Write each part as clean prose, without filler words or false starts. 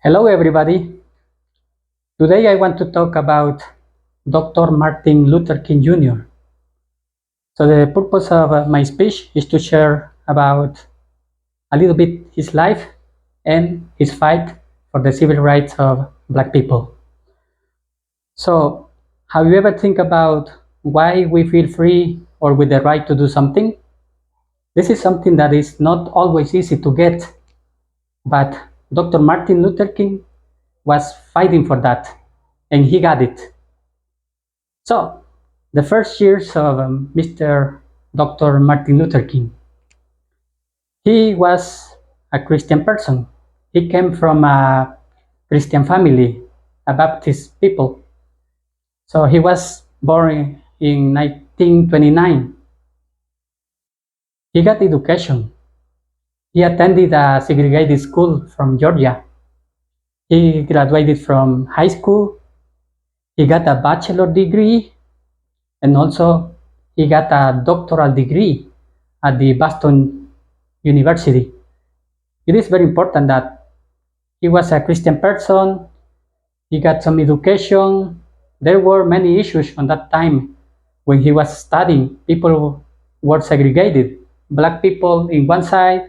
Hello, everybody. Today I want to talk about Dr. Martin Luther King Jr. So, the purpose of my speech is to share about a little bit his life and his fight for the civil rights of Black people. So, have you ever think about why we feel free or with the right to do something? This is something that is not always easy to get, but Dr. Martin Luther King was fighting for that, and he got it. So, the first years of Mr. Dr. Martin Luther King, he was a Christian person. He came from a Christian family, a Baptist people. So he was born in 1929. He got education. He attended a segregated school from Georgia. He graduated from high school. He got a bachelor degree, and also he got a doctoral degree at the Boston University. It is very important that he was a Christian person, he got some education. There were many issues on that time when he was studying. People were segregated, black people in one side,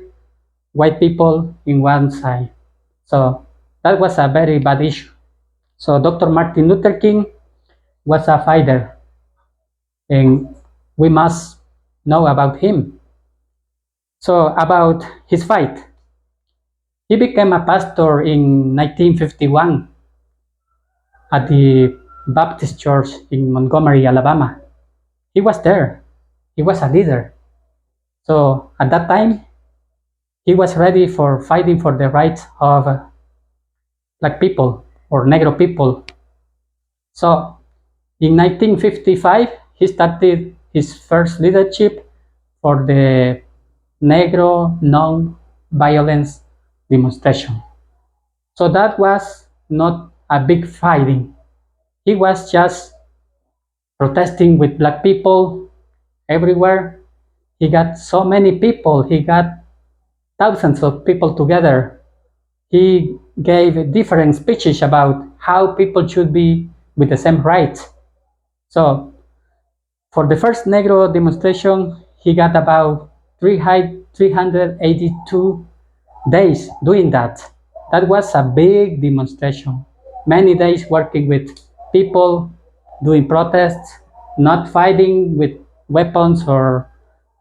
white people in one side. So that was a very bad issue. So Dr. Martin Luther King was a fighter, and we must know about him. So about his fight. He became a pastor in 1951 at the Baptist Church in Montgomery, Alabama. He was there. He was a leader. So at that time, he was ready for fighting for the rights of black people or Negro people. So in 1955, he started his first leadership for the Negro non-violence demonstration. So that was not a big fighting. He was just protesting with black people everywhere. He got so many people. He got thousands of people together. He gave different speeches about how people should be with the same rights. So for the first Negro demonstration, he got about 382 days doing that. That was a big demonstration. Many days working with people, doing protests, not fighting with weapons or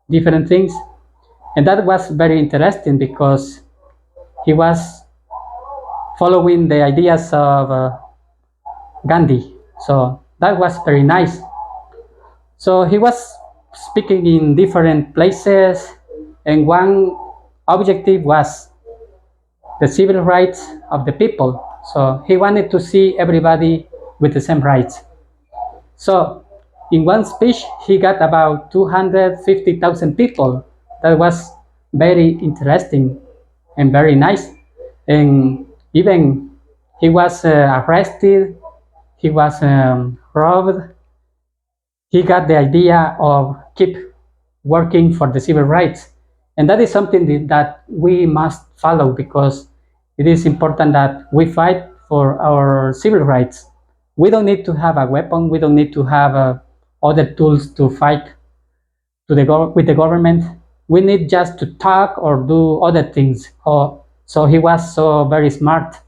different things. And that was very interesting because he was following the ideas of Gandhi. So that was very nice. So he was speaking in different places, and one objective was the civil rights of the people. So he wanted to see everybody with the same rights. So in one speech, he got about 250,000 people. That was very interesting and very nice. And even he was arrested, he was robbed. He got the idea of keep working for the civil rights. And that is something that we must follow because it is important that we fight for our civil rights. We don't need to have a weapon. We don't need to have other tools to fight with the government. We need just to talk or do other things. So he was so very smart.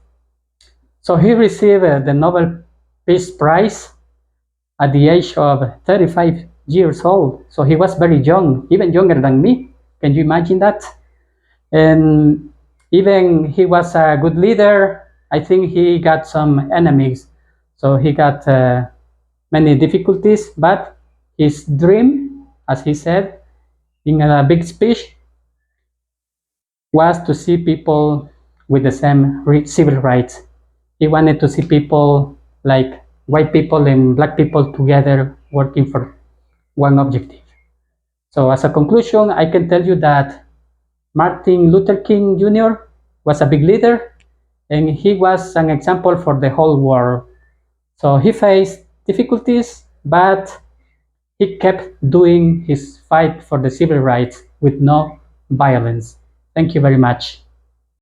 So he received the Nobel Peace Prize at the age of 35 years old. So he was very young, even younger than me. Can you imagine that? And even he was a good leader. I think he got some enemies. So he got many difficulties, but his dream, as he said in a big speech, was to see people with the same civil rights. He wanted to see people like white people and black people together working for one objective. So as a conclusion, I can tell you that Martin Luther King Jr. was a big leader and he was an example for the whole world. So he faced difficulties, but he kept doing his fight for the civil rights with no violence. Thank you very much.